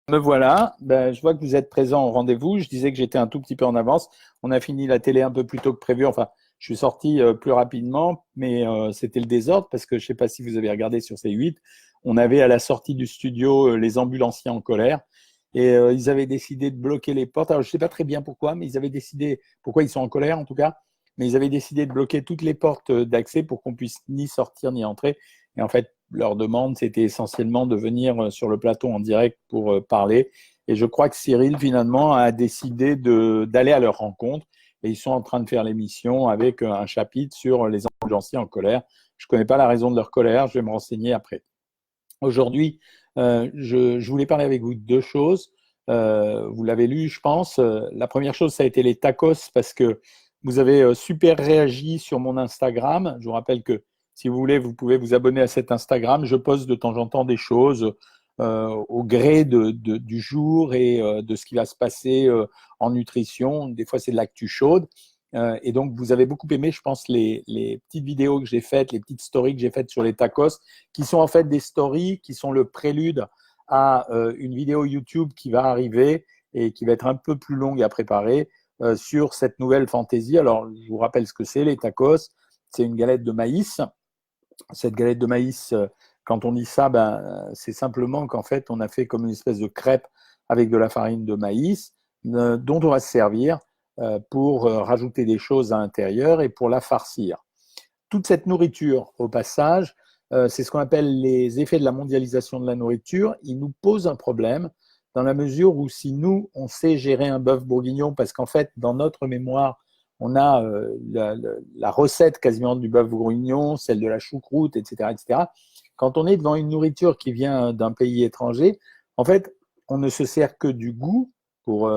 Me voilà, ben, je vois que vous êtes présent au rendez-vous. Je disais que j'étais un tout petit peu en avance. On a fini la télé un peu plus tôt que prévu. Enfin, je suis sorti plus rapidement, mais c'était le désordre parce que je ne sais pas si vous avez regardé sur C8. On avait à la sortie du studio les ambulanciers en colère et ils avaient décidé de bloquer les portes. Alors, je ne sais pas très bien pourquoi, mais ils avaient décidé, pourquoi ils sont en colère en tout cas, mais ils avaient décidé de bloquer toutes les portes d'accès pour qu'on puisse ni sortir ni entrer. Et en fait, leur demande, c'était essentiellement de venir sur le plateau en direct pour parler. Et je crois que Cyril, finalement, a décidé d'aller à leur rencontre. Et ils sont en train de faire l'émission avec un chapitre sur les ambulanciers en colère. Je ne connais pas la raison de leur colère, je vais me renseigner après. Aujourd'hui, je voulais parler avec vous de deux choses. Vous l'avez lu, je pense. La première chose, ça a été les tacos, parce que vous avez super réagi sur mon Instagram. Je vous rappelle que si vous voulez, vous pouvez vous abonner à cet Instagram. Je poste de temps en temps des choses au gré du jour et de ce qui va se passer en nutrition. Des fois, c'est de l'actu chaude. Et donc, vous avez beaucoup aimé, je pense, les petites vidéos que j'ai faites, les petites stories que j'ai faites sur les tacos, qui sont en fait des stories qui sont le prélude à une vidéo YouTube qui va arriver et qui va être un peu plus longue à préparer sur cette nouvelle fantaisie. Alors, je vous rappelle ce que c'est, les tacos. C'est une galette de maïs. Cette galette de maïs, quand on dit ça, ben, c'est simplement qu'en fait, on a fait comme une espèce de crêpe avec de la farine de maïs dont on va se servir pour rajouter des choses à l'intérieur et pour la farcir. Toute cette nourriture, au passage, c'est ce qu'on appelle les effets de la mondialisation de la nourriture. Ils nous posent un problème dans la mesure où si nous, on sait gérer un bœuf bourguignon, parce qu'en fait, dans notre mémoire, on a la recette quasiment du bœuf bourguignon, celle de la choucroute, etc., etc. Quand on est devant une nourriture qui vient d'un pays étranger, en fait, on ne se sert que du goût pour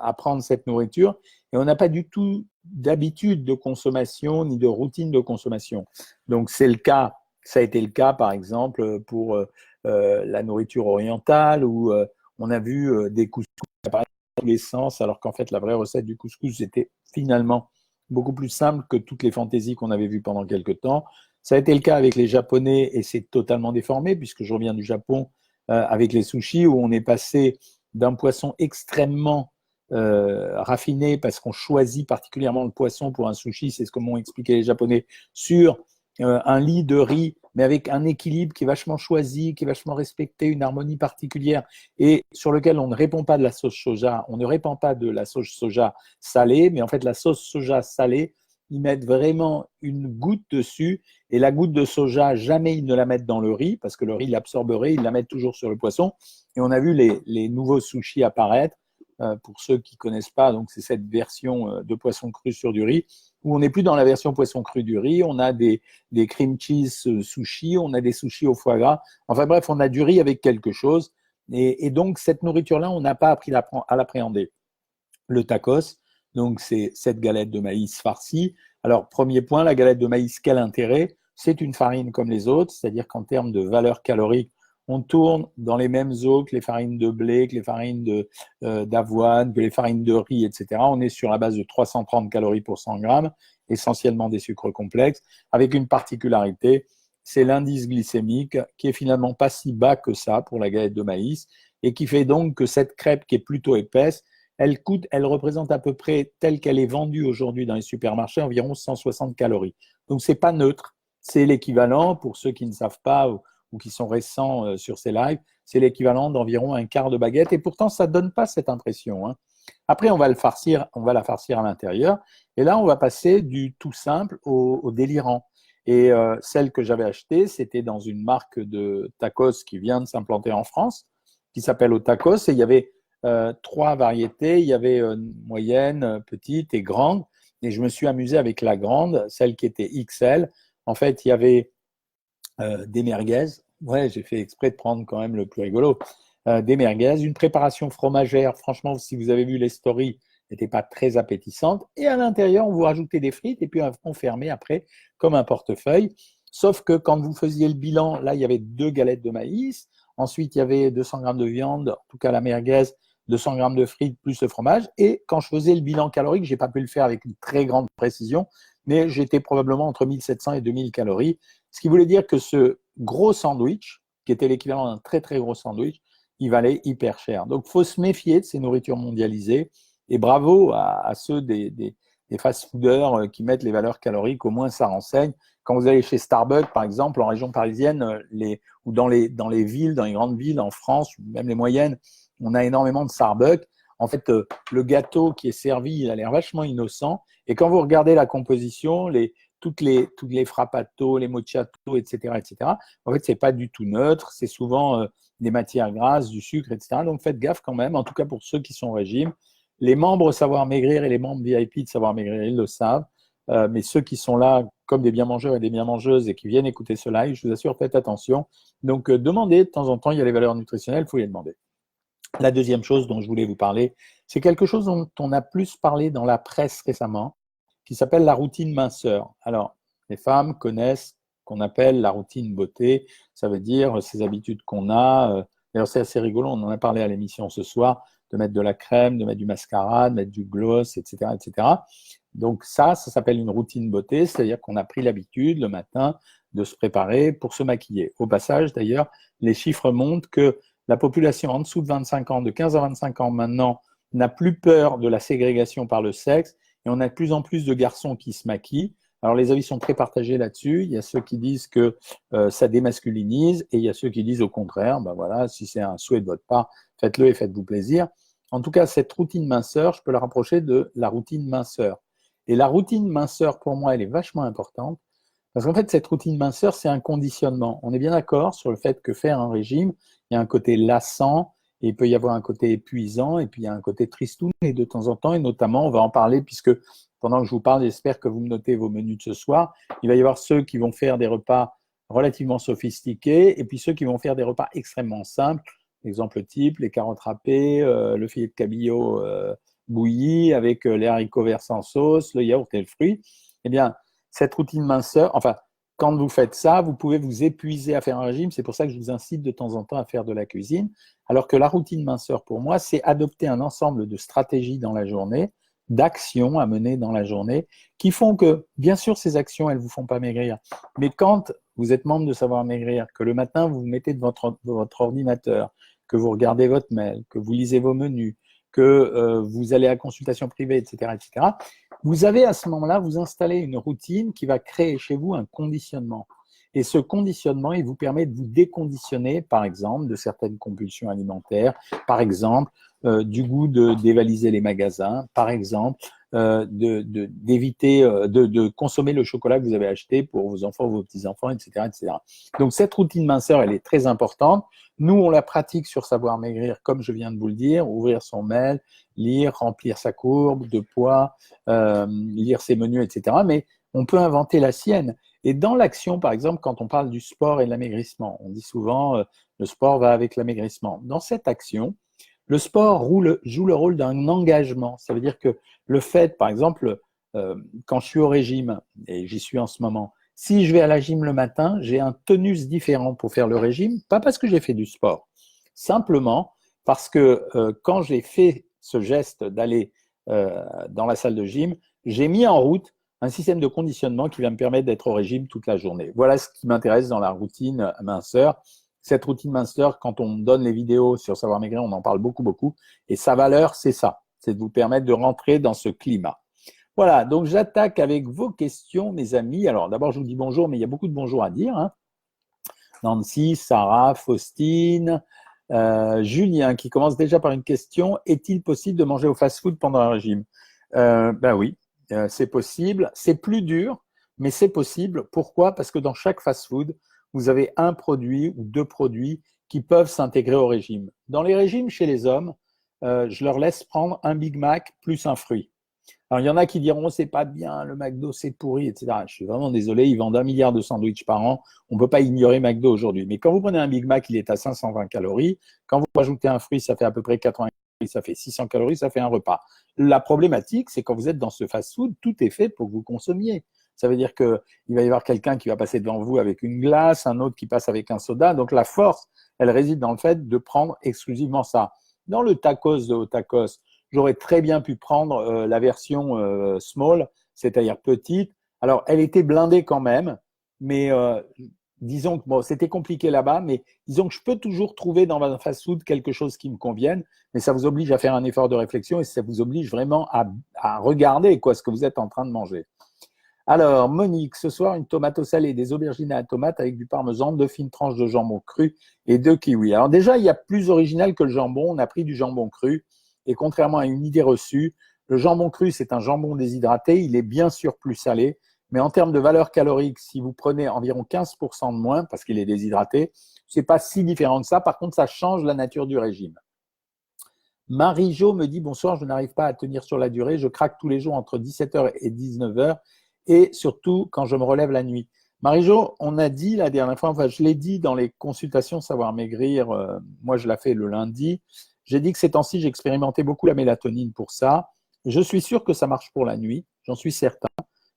apprendre cette nourriture et on n'a pas du tout d'habitude de consommation ni de routine de consommation. Donc c'est le cas, ça a été le cas par exemple pour la nourriture orientale où on a vu des couscous apparaître dans tous les sens alors qu'en fait la vraie recette du couscous était finalement beaucoup plus simple que toutes les fantaisies qu'on avait vues pendant quelques temps. Ça a été le cas avec les Japonais et c'est totalement déformé puisque je reviens du Japon avec les sushis où on est passé d'un poisson extrêmement raffiné parce qu'on choisit particulièrement le poisson pour un sushi, c'est ce que m'ont expliqué les Japonais, sur un lit de riz, mais avec un équilibre qui est vachement choisi, qui est vachement respecté, une harmonie particulière, et sur lequel on ne répand pas de la sauce soja, on ne répand pas de la sauce soja salée, mais en fait la sauce soja salée, ils mettent vraiment une goutte dessus, et la goutte de soja, jamais ils ne la mettent dans le riz, parce que le riz l'absorberait, ils la mettent toujours sur le poisson, et on a vu les nouveaux sushis apparaître, pour ceux qui ne connaissent pas, donc c'est cette version de poisson cru sur du riz, où on n'est plus dans la version poisson cru du riz, on a des cream cheese sushis, on a des sushis au foie gras, enfin bref, on a du riz avec quelque chose, et donc cette nourriture-là, on n'a pas appris à l'appréhender. Le tacos, donc c'est cette galette de maïs farcie. Alors, premier point, la galette de maïs, quel intérêt? C'est une farine comme les autres, c'est-à-dire qu'en termes de valeur calorique, on tourne dans les mêmes eaux que les farines de blé, que les farines d'avoine, que les farines de riz, etc. On est sur la base de 330 calories pour 100 grammes, essentiellement des sucres complexes, avec une particularité, c'est l'indice glycémique qui est finalement pas si bas que ça pour la galette de maïs et qui fait donc que cette crêpe qui est plutôt épaisse, elle représente à peu près, telle qu'elle est vendue aujourd'hui dans les supermarchés, environ 160 calories. Donc, ce n'est pas neutre. C'est l'équivalent, pour ceux qui ne savent pas ou qui sont récents sur ces lives, c'est l'équivalent d'environ un quart de baguette. Et pourtant, ça ne donne pas cette impression, hein. Après, on va la farcir à l'intérieur. Et là, on va passer du tout simple au délirant. Et celle que j'avais achetée, c'était dans une marque de tacos qui vient de s'implanter en France, qui s'appelle Otacos. Et il y avait trois variétés. Il y avait moyenne, petite et grande. Et je me suis amusé avec la grande, celle qui était XL. En fait, il y avait des merguez. Ouais, j'ai fait exprès de prendre quand même le plus rigolo. Des merguez, une préparation fromagère. Franchement, si vous avez vu les stories, n'était pas très appétissante. Et à l'intérieur, on vous rajoutait des frites et puis on fermait après comme un portefeuille. Sauf que quand vous faisiez le bilan, là, il y avait deux galettes de maïs. Ensuite, il y avait 200 grammes de viande, en tout cas la merguez, 200 grammes de frites plus le fromage. Et quand je faisais le bilan calorique, je n'ai pas pu le faire avec une très grande précision, mais j'étais probablement entre 1700 et 2000 calories. Ce qui voulait dire que ce gros sandwich, qui était l'équivalent d'un très très gros sandwich, il valait hyper cher. Donc, il faut se méfier de ces nourritures mondialisées. Et bravo à ceux des fast-fooders qui mettent les valeurs caloriques, au moins ça renseigne. Quand vous allez chez Starbucks, par exemple, en région parisienne, ou dans les villes, dans les grandes villes en France, même les moyennes, on a énormément de Starbucks. En fait, le gâteau qui est servi, il a l'air vachement innocent. Et quand vous regardez la composition, toutes les frappato, les mochato, etc., en fait, c'est pas du tout neutre. C'est souvent des matières grasses, du sucre, etc. Donc, faites gaffe quand même, en tout cas pour ceux qui sont au régime. Les membres Savoir Maigrir et les membres VIP de Savoir Maigrir, ils le savent. Mais ceux qui sont là comme des bien mangeurs et des bien mangeuses et qui viennent écouter ce live, je vous assure, faites attention. Donc, demandez de temps en temps, il y a les valeurs nutritionnelles, il faut les demander. La deuxième chose dont je voulais vous parler, c'est quelque chose dont on a plus parlé dans la presse récemment, qui s'appelle la routine minceur. Alors, les femmes connaissent ce qu'on appelle la routine beauté, ça veut dire ces habitudes qu'on a. D'ailleurs, c'est assez rigolo, on en a parlé à l'émission ce soir, de mettre de la crème, de mettre du mascara, de mettre du gloss, etc., etc. Donc ça s'appelle une routine beauté, c'est-à-dire qu'on a pris l'habitude le matin de se préparer pour se maquiller. Au passage, d'ailleurs, les chiffres montrent que la population en dessous de 25 ans, de 15 à 25 ans maintenant, n'a plus peur de la ségrégation par le sexe et on a de plus en plus de garçons qui se maquillent. Alors les avis sont très partagés là-dessus. Il y a ceux qui disent que ça démasculinise et il y a ceux qui disent au contraire, ben voilà, si c'est un souhait de votre part, faites-le et faites-vous plaisir. En tout cas, cette routine minceur, je peux la rapprocher de la routine minceur. Et la routine minceur, pour moi, elle est vachement importante parce qu'en fait, cette routine minceur, c'est un conditionnement. On est bien d'accord sur le fait que faire un régime, il y a un côté lassant, et il peut y avoir un côté épuisant, et puis il y a un côté tristoun, et de temps en temps, et notamment, on va en parler, puisque pendant que je vous parle, j'espère que vous me notez vos menus de ce soir, il va y avoir ceux qui vont faire des repas relativement sophistiqués, et puis ceux qui vont faire des repas extrêmement simples. Exemple type, les carottes râpées, le filet de cabillaud bouilli, avec les haricots verts sans sauce, le yaourt et le fruit. Eh bien, cette routine minceur, enfin, quand vous faites ça, vous pouvez vous épuiser à faire un régime. C'est pour ça que je vous incite de temps en temps à faire de la cuisine. Alors que la routine minceur, pour moi, c'est adopter un ensemble de stratégies dans la journée, d'actions à mener dans la journée, qui font que, bien sûr, ces actions, elles ne vous font pas maigrir. Mais quand vous êtes membre de Savoir Maigrir, que le matin, vous vous mettez devant votre ordinateur, que vous regardez votre mail, que vous lisez vos menus, que vous allez à consultation privée, etc., vous avez à ce moment-là, vous installez une routine qui va créer chez vous un conditionnement. Et ce conditionnement, il vous permet de vous déconditionner, par exemple, de certaines compulsions alimentaires, par exemple, du goût de dévaliser les magasins, par exemple, d'éviter de consommer le chocolat que vous avez acheté pour vos enfants ou vos petits-enfants, etc., etc. Donc, cette routine minceur, elle est très importante. Nous, on la pratique sur Savoir Maigrir, comme je viens de vous le dire, ouvrir son mail, lire, remplir sa courbe de poids, lire ses menus, etc. Mais on peut inventer la sienne. Et dans l'action, par exemple, quand on parle du sport et de l'amaigrissement, on dit souvent le sport va avec l'amaigrissement. Dans cette action, le sport joue le rôle d'un engagement. Ça veut dire que le fait, par exemple, quand je suis au régime, et j'y suis en ce moment, si je vais à la gym le matin, j'ai un tonus différent pour faire le régime, pas parce que j'ai fait du sport, simplement parce que quand j'ai fait ce geste d'aller dans la salle de gym, j'ai mis en route un système de conditionnement qui va me permettre d'être au régime toute la journée. Voilà ce qui m'intéresse dans la routine minceur. Cette routine minceur, quand on donne les vidéos sur Savoir Maigrir, on en parle beaucoup, beaucoup. Et sa valeur, c'est ça, c'est de vous permettre de rentrer dans ce climat. Voilà, donc j'attaque avec vos questions, mes amis. Alors d'abord, je vous dis bonjour, mais il y a beaucoup de bonjour à dire, hein. Nancy, Sarah, Faustine, Julien, qui commence déjà par une question. Est-il possible de manger au fast-food pendant un régime? Ben oui, c'est possible. C'est plus dur, mais c'est possible. Pourquoi? Parce que dans chaque fast-food, vous avez un produit ou deux produits qui peuvent s'intégrer au régime. Dans les régimes chez les hommes, je leur laisse prendre un Big Mac plus un fruit. Alors, il y en a qui diront, c'est pas bien, le McDo, c'est pourri, etc. Je suis vraiment désolé, ils vendent 1 milliard de sandwichs par an. On ne peut pas ignorer McDo aujourd'hui. Mais quand vous prenez un Big Mac, il est à 520 calories. Quand vous rajoutez un fruit, ça fait à peu près 80 calories, ça fait 600 calories, ça fait un repas. La problématique, c'est quand vous êtes dans ce fast-food, tout est fait pour que vous consommiez. Ça veut dire qu'il va y avoir quelqu'un qui va passer devant vous avec une glace, un autre qui passe avec un soda. Donc, la force, elle réside dans le fait de prendre exclusivement ça. Dans le tacos de Tacos, j'aurais très bien pu prendre la version small, c'est-à-dire petite. Alors, elle était blindée quand même, mais disons que bon, c'était compliqué là-bas, mais disons que je peux toujours trouver dans un fast-food quelque chose qui me convienne, mais ça vous oblige à faire un effort de réflexion et ça vous oblige vraiment à regarder quoi, ce que vous êtes en train de manger. Alors, Monique, ce soir, une tomate au salé, des aubergines à la tomate avec du parmesan, 2 fines tranches de jambon cru et 2 kiwis. Alors déjà, il y a plus original que le jambon. On a pris du jambon cru et contrairement à une idée reçue, le jambon cru, c'est un jambon déshydraté. Il est bien sûr plus salé, mais en termes de valeur calorique, si vous prenez environ 15% de moins parce qu'il est déshydraté, c'est pas si différent que ça. Par contre, ça change la nature du régime. Marie-Jo me dit « Bonsoir, je n'arrive pas à tenir sur la durée. Je craque tous les jours entre 17h et 19h. Et surtout quand je me relève la nuit. » Marie-Jo, on a dit la dernière fois, enfin je l'ai dit dans les consultations Savoir Maigrir, moi je la fais le lundi, j'ai dit que ces temps-ci j'expérimentais beaucoup la mélatonine pour ça. Je suis sûr que ça marche pour la nuit, j'en suis certain.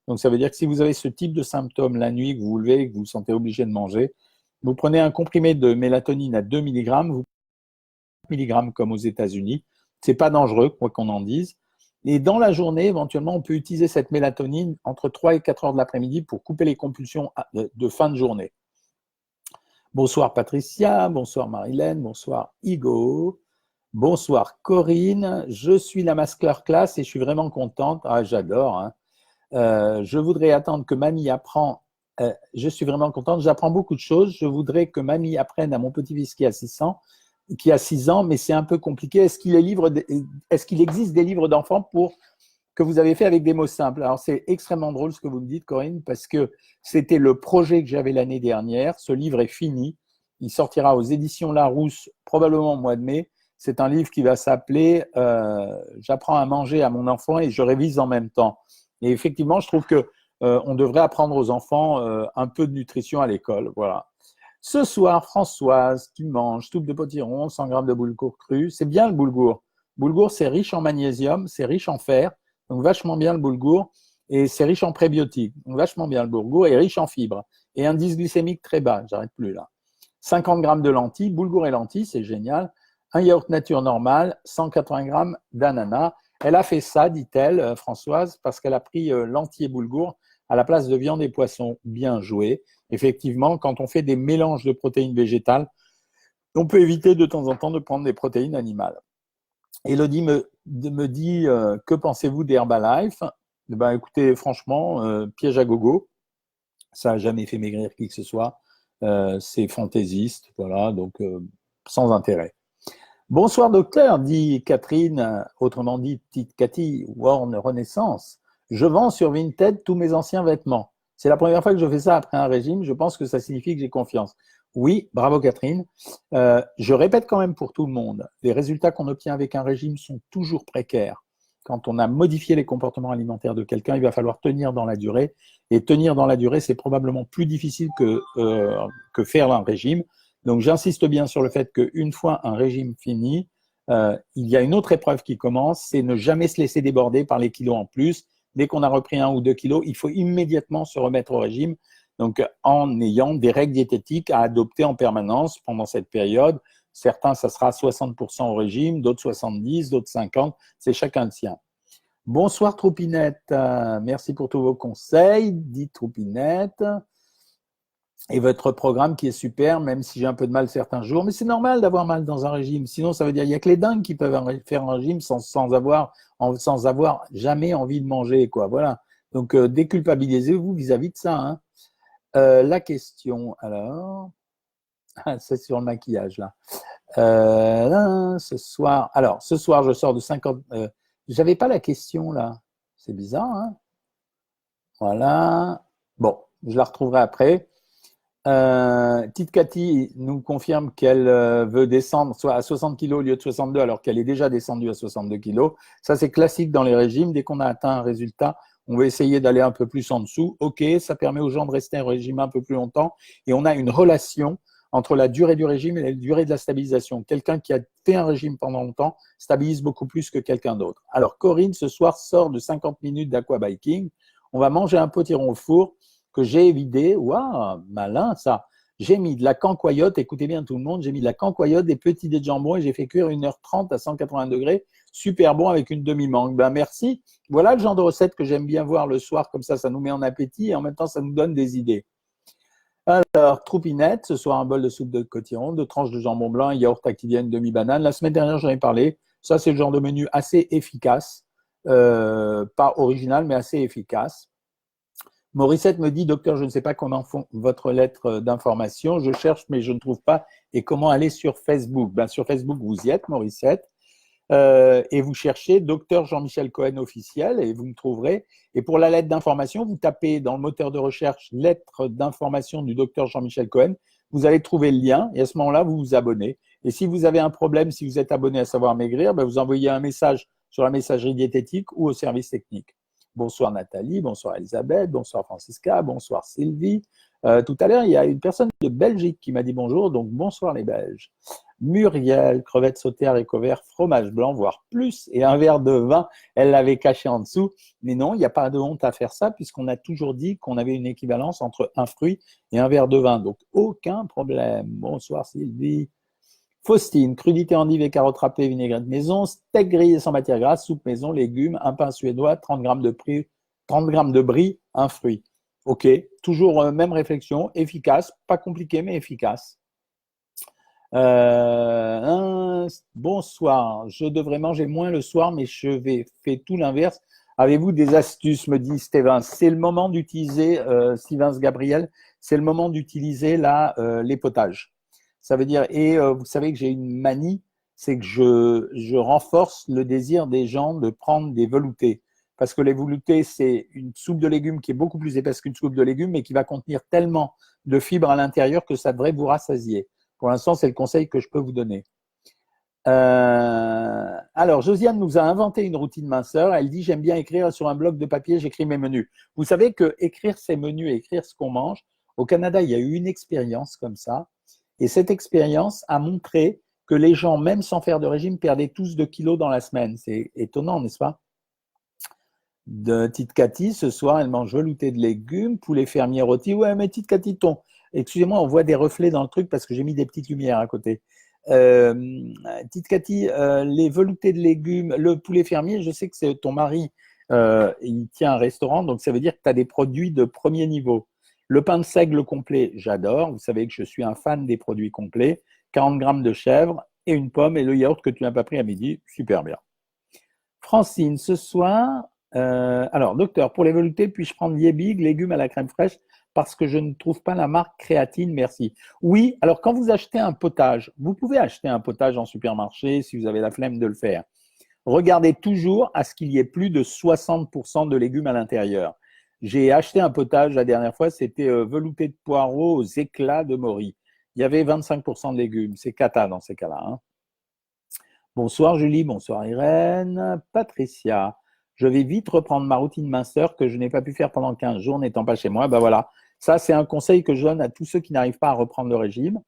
Donc ça veut dire que si vous avez ce type de symptômes la nuit, que vous vous levez et que vous vous sentez obligé de manger, vous prenez un comprimé de mélatonine à 2 mg, vous prenez 2 mg comme aux États-Unis, c'est pas dangereux quoi qu'on en dise. Et dans la journée, éventuellement, on peut utiliser cette mélatonine entre 3 et 4 heures de l'après-midi pour couper les compulsions de fin de journée. Bonsoir Patricia, bonsoir Marilène, bonsoir Igo, bonsoir Corinne. Je suis la masterclass et je suis vraiment contente. Ah, j'adore. Hein. Je voudrais attendre que mamie apprend. Je suis vraiment contente. J'apprends beaucoup de choses. Je voudrais que mamie apprenne à mon petit-fils qui a 6 ans, mais c'est un peu compliqué. Est-ce qu'il existe des livres d'enfants que vous avez fait avec des mots simples? Alors, c'est extrêmement drôle ce que vous me dites, Corinne, parce que c'était le projet que j'avais l'année dernière. Ce livre est fini. Il sortira aux éditions Larousse, probablement au mois de mai. C'est un livre qui va s'appeler J'apprends à manger à mon enfant et je révise en même temps. Et effectivement, je trouve que on devrait apprendre aux enfants un peu de nutrition à l'école. Voilà. Ce soir, Françoise, tu manges soupe de potiron, 100 g de boulgour cru. C'est bien le boulgour. Boulgour, c'est riche en magnésium, c'est riche en fer, donc vachement bien le boulgour. Et c'est riche en prébiotiques, donc vachement bien le boulgour, et riche en fibres. Et indice glycémique très bas, j'arrête plus là. 50 g de lentilles, boulgour et lentilles, c'est génial. Un yaourt nature normal, 180 g d'ananas. Elle a fait ça, dit-elle, Françoise, parce qu'elle a pris lentilles et boulgour à la place de viande et poisson. Bien joué. Effectivement, quand on fait des mélanges de protéines végétales, on peut éviter de temps en temps de prendre des protéines animales. Elodie me dit que pensez-vous d'Herbalife? Ben, écoutez, franchement, piège à gogo. Ça n'a jamais fait maigrir qui que ce soit. C'est fantaisiste, voilà, donc sans intérêt. Bonsoir docteur, dit Catherine, autrement dit petite Cathy, Warn Renaissance. Je vends sur Vinted tous mes anciens vêtements. C'est la première fois que je fais ça après un régime. Je pense que ça signifie que j'ai confiance. Oui, bravo Catherine. Je répète quand même pour tout le monde, les résultats qu'on obtient avec un régime sont toujours précaires. Quand on a modifié les comportements alimentaires de quelqu'un, il va falloir tenir dans la durée. Et tenir dans la durée, c'est probablement plus difficile que faire un régime. Donc j'insiste bien sur le fait qu'une fois un régime fini, il y a une autre épreuve qui commence, c'est ne jamais se laisser déborder par les kilos en plus. Dès qu'on a repris 1 ou 2 kilos, il faut immédiatement se remettre au régime, donc en ayant des règles diététiques à adopter en permanence pendant cette période. Certains, ça sera 60% au régime, d'autres 70%, d'autres 50%, c'est chacun le sien. Bonsoir Troupinette, merci pour tous vos conseils, dit Troupinette. Et votre programme qui est super, même si j'ai un peu de mal certains jours, mais c'est normal d'avoir mal dans un régime. Sinon, ça veut dire qu'il n'y a que les dingues qui peuvent faire un régime sans avoir jamais envie de manger, quoi. Voilà. Donc, déculpabilisez-vous vis-à-vis de ça. Hein. La question, alors, c'est sur le maquillage là. Ce soir, je sors de 50. J'avais pas la question là. C'est bizarre, hein. Voilà. Bon, je la retrouverai après. Tite Cathy nous confirme qu'elle veut descendre soit à 60 kg au lieu de 62 alors qu'elle est déjà descendue à 62 kg. Ça, c'est classique dans les régimes. Dès qu'on a atteint un résultat, on va essayer d'aller un peu plus en dessous. OK, ça permet aux gens de rester au régime un peu plus longtemps et on a une relation entre la durée du régime et la durée de la stabilisation. Quelqu'un qui a fait un régime pendant longtemps stabilise beaucoup plus que quelqu'un d'autre. Alors, Corinne, ce soir, sort de 50 minutes d'aquabiking. On va manger un potiron au four que j'ai vidé. Waouh, malin ça. J'ai mis de la cancoyote, écoutez bien tout le monde, j'ai mis de la cancoyote, des petits dés de jambon et j'ai fait cuire 1h30 à 180 degrés. Super bon avec une demi-mangue. Ben merci. Voilà le genre de recette que j'aime bien voir le soir, comme ça nous met en appétit et en même temps ça nous donne des idées. Alors, troupinette, ce soir un bol de soupe de cotiron, deux tranches de jambon blanc, un yaourt activien, une demi-banane. La semaine dernière, j'en ai parlé. Ça, c'est le genre de menu assez efficace. Pas original, mais assez efficace. Morissette me dit, docteur, je ne sais pas comment font votre lettre d'information. Je cherche, mais je ne trouve pas. Et comment aller sur Facebook? Ben, sur Facebook, vous y êtes, Morissette. Et vous cherchez docteur Jean-Michel Cohen officiel et vous me trouverez. Et pour la lettre d'information, vous tapez dans le moteur de recherche lettre d'information du docteur Jean-Michel Cohen. Vous allez trouver le lien et à ce moment-là, vous vous abonnez. Et si vous avez un problème, si vous êtes abonné à Savoir Maigrir, ben vous envoyez un message sur la messagerie diététique ou au service technique. Bonsoir Nathalie, bonsoir Elisabeth, bonsoir Francisca, bonsoir Sylvie. Tout à l'heure, il y a une personne de Belgique qui m'a dit bonjour, donc bonsoir les Belges. Muriel, crevettes sautées, haricots verts, fromage blanc, voire plus, et un verre de vin, elle l'avait caché en dessous. Mais non, il n'y a pas de honte à faire ça, puisqu'on a toujours dit qu'on avait une équivalence entre un fruit et un verre de vin. Donc, aucun problème. Bonsoir Sylvie. Faustine, crudité endive et carottes râpées, vinaigrette maison, steak grillé sans matière grasse, soupe maison, légumes, un pain suédois, 30 grammes de brie, un fruit. Ok, toujours même réflexion, efficace, pas compliqué, mais efficace. Bonsoir, je devrais manger moins le soir, mais je fais tout l'inverse. Avez-vous des astuces, me dit Stéphane. C'est le moment d'utiliser, Sylvain Gabriel, c'est le moment d'utiliser les potages. Ça veut dire, et vous savez que j'ai une manie, c'est que je renforce le désir des gens de prendre des veloutés. Parce que les veloutés, c'est une soupe de légumes qui est beaucoup plus épaisse qu'une soupe de légumes, mais qui va contenir tellement de fibres à l'intérieur que ça devrait vous rassasier. Pour l'instant, c'est le conseil que je peux vous donner. Alors, Josiane nous a inventé une routine minceur. Elle dit, j'aime bien écrire sur un bloc de papier, j'écris mes menus. Vous savez que écrire ses menus et écrire ce qu'on mange, au Canada, il y a eu une expérience comme ça. Et cette expérience a montré que les gens, même sans faire de régime, perdaient tous 2 kilos dans la semaine. C'est étonnant, n'est-ce pas? De Tite Cathy, ce soir, elle mange velouté de légumes, poulet fermier rôti. Ouais, mais Tite Cathy, excusez-moi, on voit des reflets dans le truc parce que j'ai mis des petites lumières à côté. Tite Cathy, les veloutés de légumes, le poulet fermier, je sais que c'est ton mari, il tient un restaurant, donc ça veut dire que tu as des produits de premier niveau. Le pain de seigle complet, j'adore. Vous savez que je suis un fan des produits complets. 40 grammes de chèvre et une pomme et le yaourt que tu n'as pas pris à midi, super bien. Francine, ce soir, alors docteur, pour les veloutés, puis-je prendre Liebig, légumes à la crème fraîche parce que je ne trouve pas la marque créatine, merci. Oui, alors quand vous achetez un potage, vous pouvez acheter un potage en supermarché si vous avez la flemme de le faire. Regardez toujours à ce qu'il y ait plus de 60% de légumes à l'intérieur. J'ai acheté un potage la dernière fois, c'était velouté de poireaux aux éclats de Maury. Il y avait 25% de légumes, c'est cata dans ces cas-là. Hein. Bonsoir Julie, bonsoir Irène. Patricia, je vais vite reprendre ma routine minceur que je n'ai pas pu faire pendant 15 jours n'étant pas chez moi. Ben voilà, ça c'est un conseil que je donne à tous ceux qui n'arrivent pas à reprendre le régime.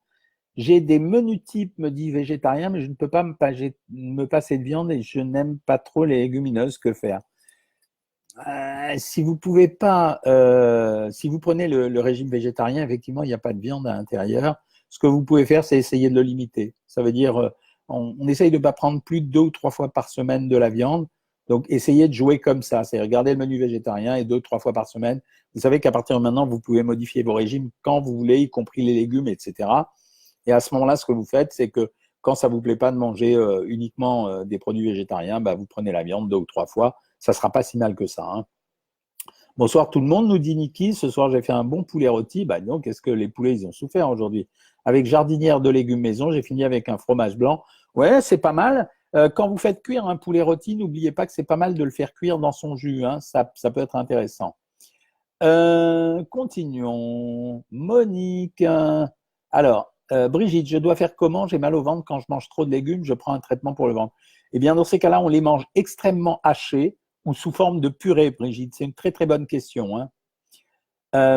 J'ai des menus types, me dit végétarien, mais je ne peux pas me passer de viande et je n'aime pas trop les légumineuses. Que faire? Si vous pouvez pas, si vous prenez le régime végétarien, effectivement, il n'y a pas de viande à l'intérieur. Ce que vous pouvez faire, c'est essayer de le limiter. Ça veut dire, on essaye de ne pas prendre plus de 2 ou 3 fois par semaine de la viande. Donc, essayez de jouer comme ça. C'est regarder le menu végétarien et 2 ou 3 fois par semaine. Vous savez qu'à partir de maintenant, vous pouvez modifier vos régimes quand vous voulez, y compris les légumes, etc. Et à ce moment-là, ce que vous faites, c'est que quand ça vous plaît pas de manger uniquement des produits végétariens, bah, vous prenez la viande 2 ou 3 fois. Ça sera pas si mal que ça. Hein. Bonsoir tout le monde, nous dit Niki. Ce soir, j'ai fait un bon poulet rôti. Bah, donc, est-ce que les poulets, ils ont souffert aujourd'hui? Avec jardinière de légumes maison, j'ai fini avec un fromage blanc. Ouais, c'est pas mal. Quand vous faites cuire un poulet rôti, n'oubliez pas que c'est pas mal de le faire cuire dans son jus. Hein. Ça peut être intéressant. Continuons. Monique. Alors, Brigitte, je dois faire comment? J'ai mal au ventre quand je mange trop de légumes, je prends un traitement pour le ventre. Eh bien, dans ces cas-là, on les mange extrêmement hachés ou sous forme de purée, Brigitte. C'est une très très bonne question. Hein.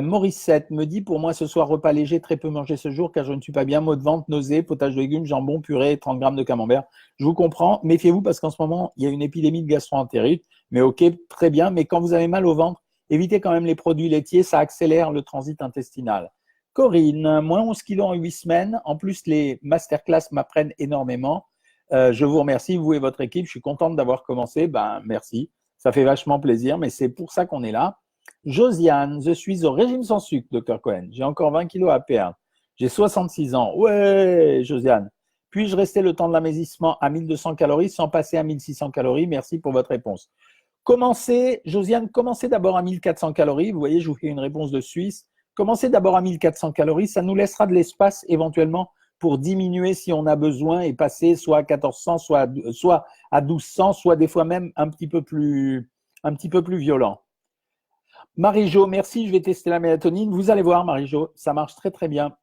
Morissette me dit, pour moi ce soir, repas léger, très peu mangé ce jour car je ne suis pas bien, maux de ventre, nausées, potage de légumes, jambon, purée, 30 grammes de camembert. Je vous comprends, méfiez-vous parce qu'en ce moment, il y a une épidémie de gastro-entérite. Mais ok, très bien, mais quand vous avez mal au ventre, évitez quand même les produits laitiers, ça accélère le transit intestinal. Corinne, moins 11 kilos en 8 semaines. En plus, les masterclass m'apprennent énormément. Je vous remercie, vous et votre équipe. Je suis contente d'avoir commencé. Ben, merci. Ça fait vachement plaisir, mais c'est pour ça qu'on est là. Josiane, je suis au régime sans sucre, Dr Cohen. J'ai encore 20 kilos à perdre. J'ai 66 ans. Ouais, Josiane. Puis-je rester le temps de l'amincissement à 1200 calories sans passer à 1600 calories? Merci pour votre réponse. Commencez, Josiane, commencez d'abord à 1400 calories. Vous voyez, je vous fais une réponse de Suisse. Commencez d'abord à 1400 calories. Ça nous laissera de l'espace éventuellement pour diminuer si on a besoin et passer soit à 1400, soit à 1200, soit des fois même un petit peu plus violent. Marie-Jo, merci, je vais tester la mélatonine. Vous allez voir, Marie-Jo, ça marche très très bien.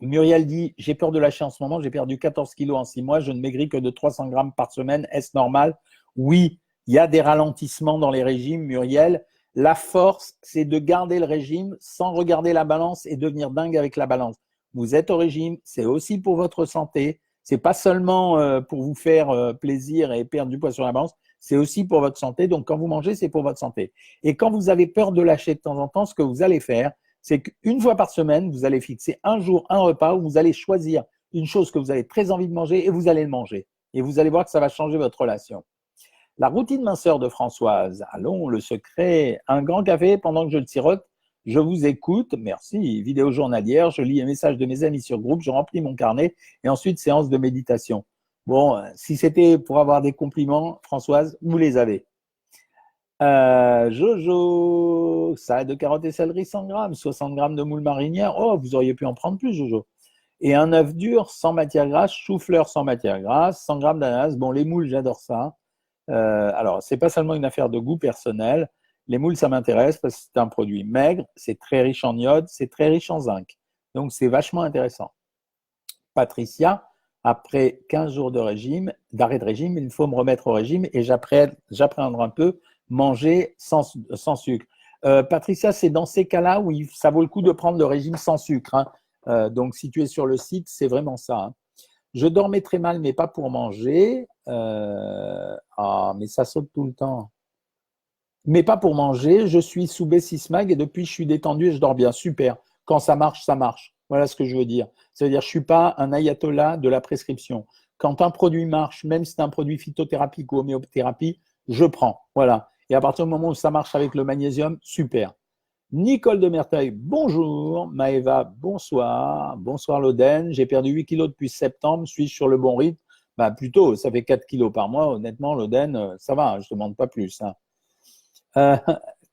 Muriel dit, j'ai peur de lâcher en ce moment, j'ai perdu 14 kilos en 6 mois, je ne maigris que de 300 grammes par semaine, est-ce normal? Oui, il y a des ralentissements dans les régimes, Muriel. La force, c'est de garder le régime sans regarder la balance et devenir dingue avec la balance. Vous êtes au régime, c'est aussi pour votre santé, c'est pas seulement pour vous faire plaisir et perdre du poids sur la balance, c'est aussi pour votre santé. Donc, quand vous mangez, c'est pour votre santé. Et quand vous avez peur de lâcher de temps en temps, ce que vous allez faire, c'est qu'une fois par semaine, vous allez fixer un jour, un repas où vous allez choisir une chose que vous avez très envie de manger et vous allez le manger. Et vous allez voir que ça va changer votre relation. La routine minceur de Françoise. Allons, le secret. Un grand café pendant que je le sirote. Je vous écoute. Merci. Vidéo journalière. Je lis les messages de mes amis sur groupe. Je remplis mon carnet. Et ensuite, séance de méditation. Bon, si c'était pour avoir des compliments, Françoise, vous les avez. Jojo, salade de carottes et céleri 100 grammes, 60 grammes de moule marinière. Oh, vous auriez pu en prendre plus, Jojo. Et un œuf dur sans matière grasse, chou-fleur sans matière grasse, 100 grammes d'ananas. Bon, les moules, j'adore ça. Alors, c'est pas seulement une affaire de goût personnel. Les moules, ça m'intéresse parce que c'est un produit maigre, c'est très riche en iode, c'est très riche en zinc. Donc, c'est vachement intéressant. Patricia, après 15 jours d'arrêt de régime, il faut me remettre au régime et j'appréhende un peu manger sans sucre. Patricia, c'est dans ces cas-là où ça vaut le coup de prendre le régime sans sucre. Hein. Donc, si tu es sur le site, c'est vraiment ça. Hein. Je dormais très mal, mais pas pour manger. Mais ça saute tout le temps. Mais pas pour manger. Je suis sous B6 Mag et depuis, je suis détendu et je dors bien. Super. Quand ça marche, ça marche. Voilà ce que je veux dire. C'est-à-dire, je ne suis pas un ayatollah de la prescription. Quand un produit marche, même si c'est un produit phytothérapique ou homéothérapie, je prends. Voilà. Et à partir du moment où ça marche avec le magnésium, super. Nicole de Merteuil, bonjour. Maëva, bonsoir. Bonsoir Loden. J'ai perdu 8 kilos depuis septembre. Suis-je sur le bon rythme? Bah, plutôt, ça fait 4 kilos par mois. Honnêtement, Loden, ça va, hein, je ne demande pas plus. Hein.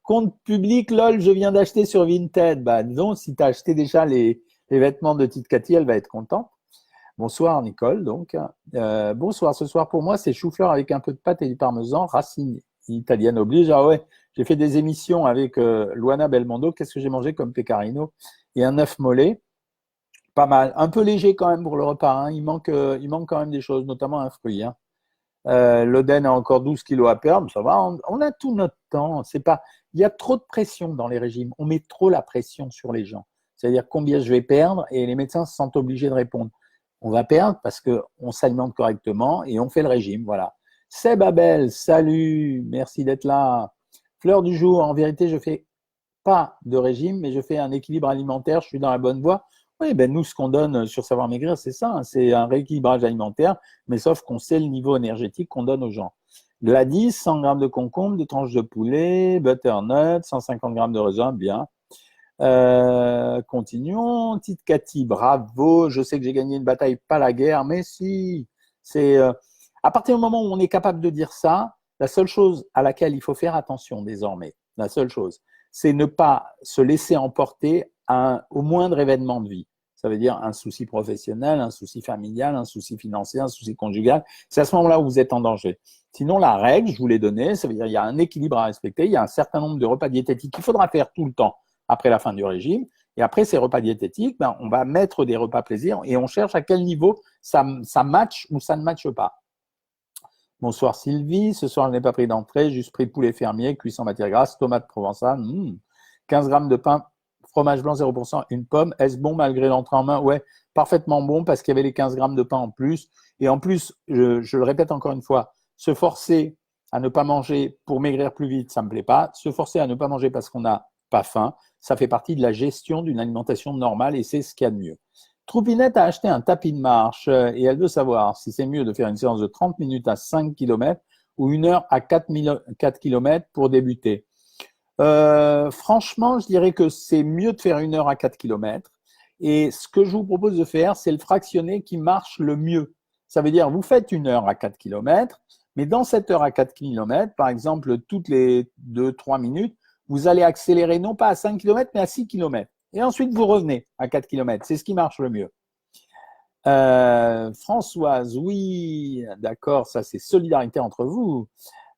Compte public, lol, je viens d'acheter sur Vinted. Bah, disons, si tu as acheté déjà les vêtements de Tite Cathy, elle va être contente. Bonsoir Nicole, donc. Bonsoir, ce soir pour moi, c'est chou-fleur avec un peu de pâte et du parmesan, racine italienne oblige. Ah ouais, j'ai fait des émissions avec Luana Belmondo. Qu'est-ce que j'ai mangé comme pecorino et un œuf mollet? Pas mal. Un peu léger quand même pour le repas. Hein. Il manque quand même des choses, notamment un fruit. Hein. L'Oden a encore 12 kilos à perdre. Ça va, on a tout notre temps. C'est pas, il y a trop de pression dans les régimes. On met trop la pression sur les gens. C'est-à-dire combien je vais perdre et les médecins se sentent obligés de répondre. On va perdre parce qu'on s'alimente correctement et on fait le régime. Voilà. Seb Abel, salut, merci d'être là. Fleur du jour, en vérité, je fais pas de régime, mais je fais un équilibre alimentaire, je suis dans la bonne voie. Oui, ben nous, ce qu'on donne sur Savoir Maigrir, c'est ça, hein, c'est un rééquilibrage alimentaire, mais sauf qu'on sait le niveau énergétique qu'on donne aux gens. Gladys, 100 grammes de concombre, 2 tranches de poulet, butternut, 150 grammes de raisin, bien. Continuons. Tite Cathy, bravo. Je sais que j'ai gagné une bataille, pas la guerre, mais si. C'est à partir du moment où on est capable de dire ça, la seule chose à laquelle il faut faire attention désormais, la seule chose, c'est ne pas se laisser emporter au moindre événement de vie. Ça veut dire un souci professionnel, un souci familial, un souci financier, un souci conjugal. C'est à ce moment-là où vous êtes en danger. Sinon, la règle, je vous l'ai donnée, ça veut dire qu'il y a un équilibre à respecter, il y a un certain nombre de repas diététiques qu'il faudra faire tout le temps après la fin du régime. Et après ces repas diététiques, ben, on va mettre des repas plaisir et on cherche à quel niveau ça match ou ça ne matche pas. Bonsoir Sylvie, ce soir je n'ai pas pris d'entrée, juste pris poulet fermier, cuit sans matière grasse, tomate provençale, 15 grammes de pain, fromage blanc 0%, une pomme. Est-ce bon malgré l'entrée en main? Ouais, parfaitement bon parce qu'il y avait les 15 grammes de pain en plus. Et en plus, je le répète encore une fois, se forcer à ne pas manger pour maigrir plus vite, ça ne me plaît pas. Se forcer à ne pas manger parce qu'on n'a pas faim, ça fait partie de la gestion d'une alimentation normale et c'est ce qu'il y a de mieux. Troupinette a acheté un tapis de marche et elle veut savoir si c'est mieux de faire une séance de 30 minutes à 5 km ou 1 heure à 4 km pour débuter. Franchement, je dirais que c'est mieux de faire 1 heure à 4 km. Et ce que je vous propose de faire, c'est le fractionné qui marche le mieux. Ça veut dire, vous faites 1 heure à 4 km, mais dans cette heure à 4 km, par exemple, toutes les 2-3 minutes, vous allez accélérer non pas à 5 km, mais à 6 km. Et ensuite, vous revenez à 4 km. C'est ce qui marche le mieux. Françoise, oui, d'accord, ça c'est solidarité entre vous.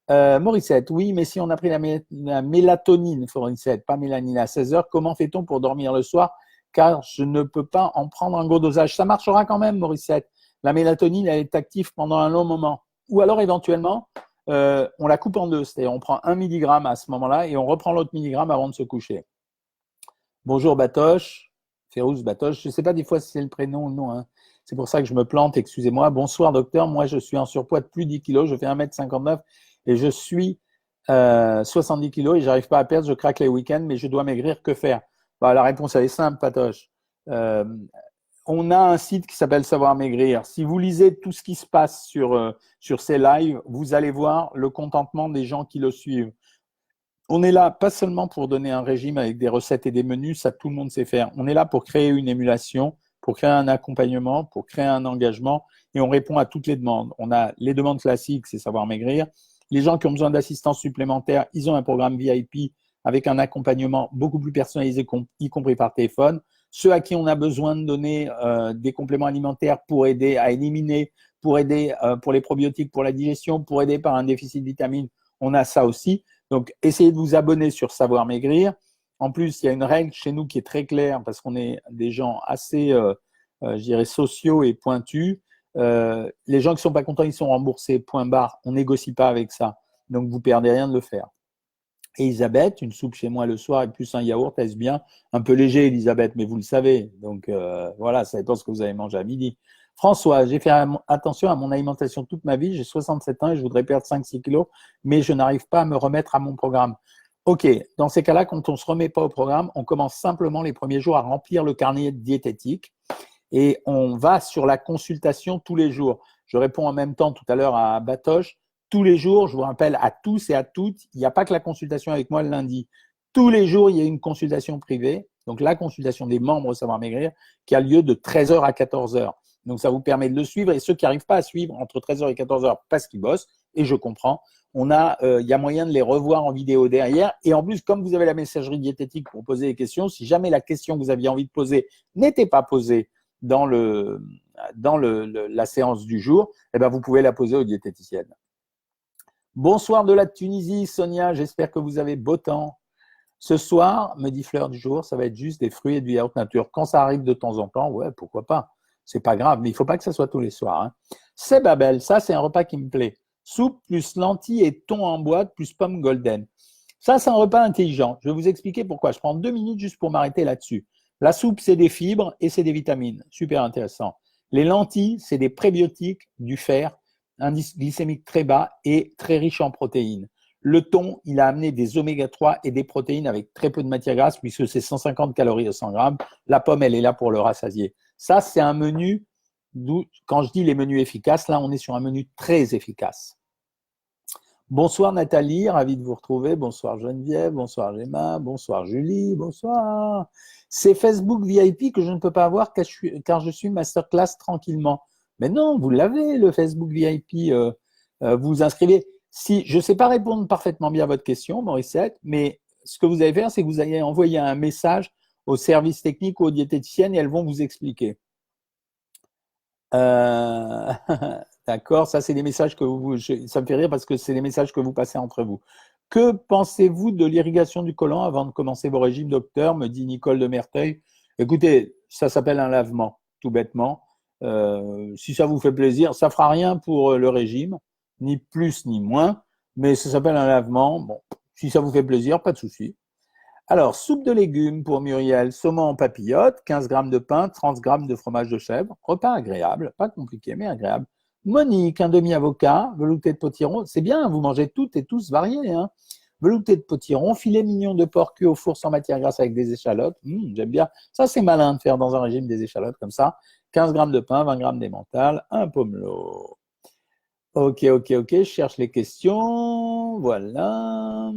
Morissette, oui, mais si on a pris la mélatonine, Morissette, pas mélanine à 16 heures, comment fait-on pour dormir le soir? Car je ne peux pas en prendre un gros dosage. Ça marchera quand même, Morissette. La mélatonine, elle est active pendant un long moment. Ou alors, éventuellement, on la coupe en deux. C'est-à-dire, on prend 1 milligramme à ce moment-là et on reprend l'autre milligramme avant de se coucher. Bonjour, Batoche. Férouz Batoche. Je ne sais pas des fois si c'est le prénom ou non. Hein. C'est pour ça que je me plante, excusez-moi. Bonsoir, docteur. Moi, je suis en surpoids de plus de 10 kilos. Je fais 1,59 m et je suis 70 kilos et je n'arrive pas à perdre. Je craque les week-ends, mais je dois maigrir. Que faire? Bah, la réponse, elle est simple, Patoche. On a un site qui s'appelle Savoir Maigrir. Si vous lisez tout ce qui se passe sur ces lives, vous allez voir le contentement des gens qui le suivent. On est là pas seulement pour donner un régime avec des recettes et des menus, ça tout le monde sait faire. On est là pour créer une émulation, pour créer un accompagnement, pour créer un engagement et on répond à toutes les demandes. On a les demandes classiques, c'est Savoir Maigrir. Les gens qui ont besoin d'assistance supplémentaire, ils ont un programme VIP avec un accompagnement beaucoup plus personnalisé, y compris par téléphone. Ceux à qui on a besoin de donner des compléments alimentaires pour aider à éliminer, pour aider pour les probiotiques, pour la digestion, pour aider par un déficit de vitamines, on a ça aussi. Donc, essayez de vous abonner sur Savoir Maigrir. En plus, il y a une règle chez nous qui est très claire parce qu'on est des gens assez, je dirais, sociaux et pointus. Les gens qui ne sont pas contents, ils sont remboursés, point barre. On ne négocie pas avec ça. Donc, vous ne perdez rien de le faire. Et Elisabeth, une soupe chez moi le soir et plus un yaourt, est-ce bien? Un peu léger, Elisabeth, mais vous le savez. Donc, voilà, ça dépend de ce que vous avez mangé à midi. François, j'ai fait attention à mon alimentation toute ma vie. J'ai 67 ans et je voudrais perdre 5-6 kilos, mais je n'arrive pas à me remettre à mon programme. OK, dans ces cas-là, quand on ne se remet pas au programme, on commence simplement les premiers jours à remplir le carnet diététique et on va sur la consultation tous les jours. Je réponds en même temps tout à l'heure à Batoche. Tous les jours, je vous rappelle à tous et à toutes, il n'y a pas que la consultation avec moi le lundi. Tous les jours, il y a une consultation privée, donc la consultation des membres Savoir Maigrir, qui a lieu de 13h à 14h. Donc, ça vous permet de le suivre. Et ceux qui n'arrivent pas à suivre entre 13h et 14h parce qu'ils bossent, et je comprends, il y a moyen de les revoir en vidéo derrière. Et en plus, comme vous avez la messagerie diététique pour poser des questions, si jamais la question que vous aviez envie de poser n'était pas posée dans la séance du jour, eh ben, vous pouvez la poser aux diététiciennes. Bonsoir de la Tunisie, Sonia, j'espère que vous avez beau temps. Ce soir, me dit Fleur du jour, ça va être juste des fruits et du yaourt nature. Quand ça arrive de temps en temps, ouais, pourquoi pas. C'est pas grave, mais il ne faut pas que ça soit tous les soirs. Hein. C'est Babel, ça c'est un repas qui me plaît. Soupe plus lentilles et thon en boîte plus pommes golden. Ça, c'est un repas intelligent. Je vais vous expliquer pourquoi. Je prends 2 minutes juste pour m'arrêter là-dessus. La soupe, c'est des fibres et c'est des vitamines. Super intéressant. Les lentilles, c'est des prébiotiques, du fer, indice glycémique très bas et très riche en protéines. Le thon, il a amené des oméga 3 et des protéines avec très peu de matière grasse puisque c'est 150 calories au 100 grammes. La pomme, elle est là pour le rassasier. Ça, c'est un menu, quand je dis les menus efficaces, là, on est sur un menu très efficace. Bonsoir Nathalie, ravi de vous retrouver. Bonsoir Geneviève, bonsoir Gemma, bonsoir Julie, bonsoir. C'est Facebook VIP que je ne peux pas avoir car je suis masterclass tranquillement. Mais non, vous l'avez, le Facebook VIP. Vous vous inscrivez. Si je ne sais pas répondre parfaitement bien à votre question, Morissette, mais ce que vous allez faire, c'est que vous allez envoyer un message au service technique ou aux diététiciennes et elles vont vous expliquer. D'accord, ça c'est des messages ça me fait rire parce que c'est des messages que vous passez entre vous. Que pensez-vous de l'irrigation du côlon avant de commencer vos régimes, docteur, me dit Nicole de Merteuil. Écoutez, ça s'appelle un lavement, tout bêtement. Si ça vous fait plaisir, ça fera rien pour le régime, ni plus ni moins, mais ça s'appelle un lavement. Bon, si ça vous fait plaisir, pas de souci. Alors, soupe de légumes pour Muriel, saumon en papillote, 15 g de pain, 30 g de fromage de chèvre. Repas agréable, pas compliqué, mais agréable. Monique, un demi-avocat, velouté de potiron. C'est bien, vous mangez toutes et tous variés. Hein. Velouté de potiron, filet mignon de porc cuit au four sans matière grasse avec des échalotes. J'aime bien. Ça, c'est malin de faire dans un régime des échalotes comme ça. 15 g de pain, 20 g d'emmental, un pomelo. Ok, je cherche les questions. Voilà.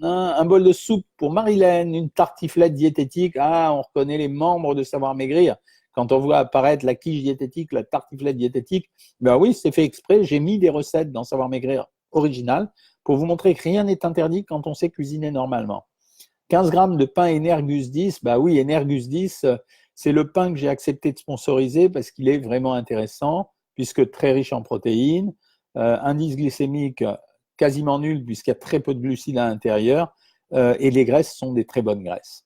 Un bol de soupe pour Marilène, une tartiflette diététique. Ah, on reconnaît les membres de Savoir Maigrir. Quand on voit apparaître la quiche diététique, la tartiflette diététique, ben oui, c'est fait exprès. J'ai mis des recettes dans Savoir Maigrir original pour vous montrer que rien n'est interdit quand on sait cuisiner normalement. 15 grammes de pain Energus 10, bah oui, Energus 10, c'est le pain que j'ai accepté de sponsoriser parce qu'il est vraiment intéressant, puisque très riche en protéines, indice glycémique quasiment nul puisqu'il y a très peu de glucides à l'intérieur, et les graisses sont des très bonnes graisses.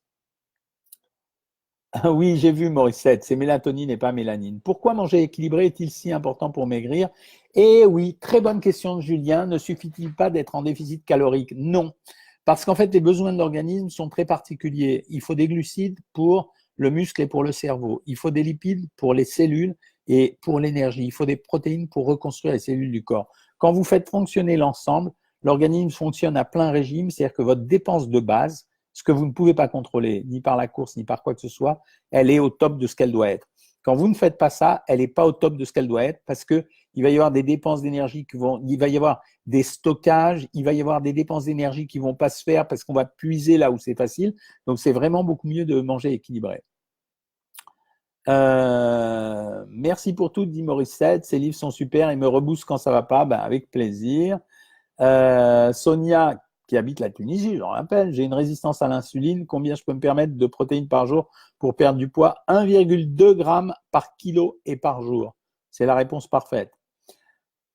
Oui, j'ai vu Morissette, c'est mélatonine et pas mélanine. Pourquoi manger équilibré est-il si important pour maigrir? Eh oui, très bonne question de Julien. Ne suffit-il pas d'être en déficit calorique? Non, parce qu'en fait, les besoins de l'organisme sont très particuliers. Il faut des glucides pour le muscle et pour le cerveau. Il faut des lipides pour les cellules et pour l'énergie. Il faut des protéines pour reconstruire les cellules du corps. Quand vous faites fonctionner l'ensemble, l'organisme fonctionne à plein régime, c'est-à-dire que votre dépense de base, ce que vous ne pouvez pas contrôler, ni par la course, ni par quoi que ce soit, elle est au top de ce qu'elle doit être. Quand vous ne faites pas ça, elle n'est pas au top de ce qu'elle doit être parce qu'il va y avoir des dépenses d'énergie il va y avoir des stockages, il va y avoir des dépenses d'énergie qui ne vont pas se faire parce qu'on va puiser là où c'est facile. Donc, c'est vraiment beaucoup mieux de manger équilibré. Merci pour tout, dit Morissette. Ces livres sont super et me rebooste quand ça va pas. Ben, avec plaisir. Sonia, qui habite la Tunisie, je le rappelle, j'ai une résistance à l'insuline. Combien je peux me permettre de protéines par jour pour perdre du poids? 1,2 g par kilo et par jour. C'est la réponse parfaite.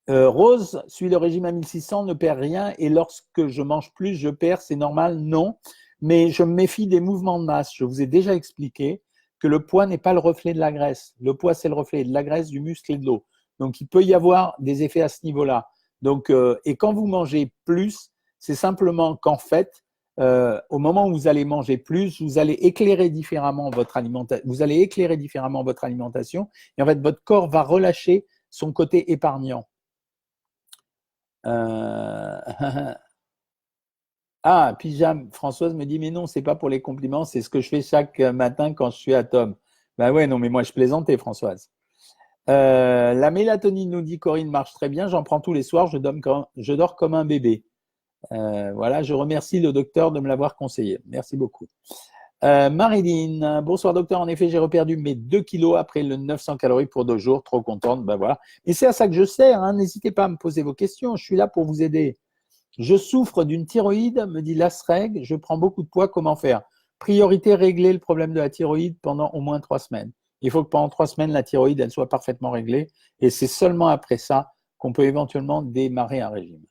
Rose suit le régime à 1600, ne perd rien et lorsque je mange plus, je perds, c'est normal? Non, mais je me méfie des mouvements de masse. Je vous ai déjà expliqué que le poids n'est pas le reflet de la graisse. Le poids, c'est le reflet de la graisse, du muscle et de l'eau. Donc, il peut y avoir des effets à ce niveau-là. Donc, et quand vous mangez plus, c'est simplement qu'en fait, au moment où vous allez manger plus, vous allez éclairer différemment votre alimentation. Vous allez éclairer différemment votre alimentation, et en fait, votre corps va relâcher son côté épargnant. Ah, pyjama, Françoise me dit, mais non, c'est pas pour les compliments, c'est ce que je fais chaque matin quand je suis à Tom. Ben ouais, non, mais moi je plaisantais, Françoise. La mélatonine, nous dit Corinne, marche très bien, j'en prends tous les soirs, je dors comme un bébé. Voilà, je remercie le docteur de me l'avoir conseillé. Merci beaucoup. Marilyn, bonsoir docteur, en effet, j'ai reperdu mes 2 kilos après le 900 calories pour 2 jours, trop contente, ben voilà. Et c'est à ça que je sers, hein. N'hésitez pas à me poser vos questions, je suis là pour vous aider. Je souffre d'une thyroïde, me dit Lasreg, je prends beaucoup de poids, comment faire? Priorité, régler le problème de la thyroïde pendant au moins 3 semaines. Il faut que pendant 3 semaines, la thyroïde, elle soit parfaitement réglée et c'est seulement après ça qu'on peut éventuellement démarrer un régime.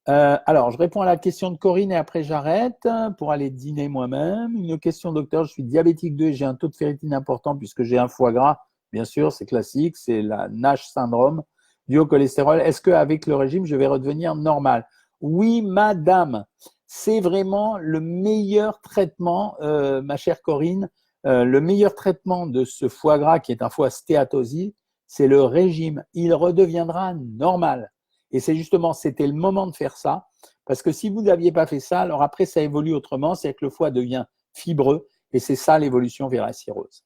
Alors, je réponds à la question de Corinne et après j'arrête pour aller dîner moi-même. Une question, docteur, je suis diabétique 2 et j'ai un taux de ferritine important puisque j'ai un foie gras. Bien sûr, c'est classique, c'est la NASH syndrome, dû au cholestérol. Est-ce qu'avec le régime, je vais redevenir normal? Oui, madame, c'est vraiment le meilleur traitement, ma chère Corinne, le meilleur traitement de ce foie gras qui est un foie stéatosique, c'est le régime. Il redeviendra normal. Et c'est justement, c'était le moment de faire ça, parce que si vous n'aviez pas fait ça, alors après, ça évolue autrement, c'est que le foie devient fibreux, et c'est ça l'évolution vers la cirrhose.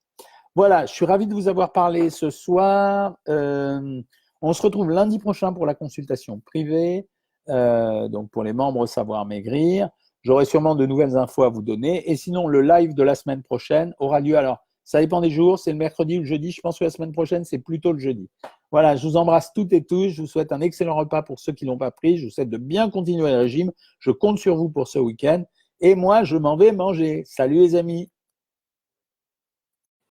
Voilà, je suis ravi de vous avoir parlé ce soir. On se retrouve lundi prochain pour la consultation privée, donc pour les membres Savoir Maigrir. J'aurai sûrement de nouvelles infos à vous donner. Et sinon, le live de la semaine prochaine aura lieu. Alors, ça dépend des jours, c'est le mercredi ou le jeudi. Je pense que la semaine prochaine, c'est plutôt le jeudi. Voilà, je vous embrasse toutes et tous. Je vous souhaite un excellent repas pour ceux qui ne l'ont pas pris. Je vous souhaite de bien continuer le régime. Je compte sur vous pour ce week-end. Et moi, je m'en vais manger. Salut les amis.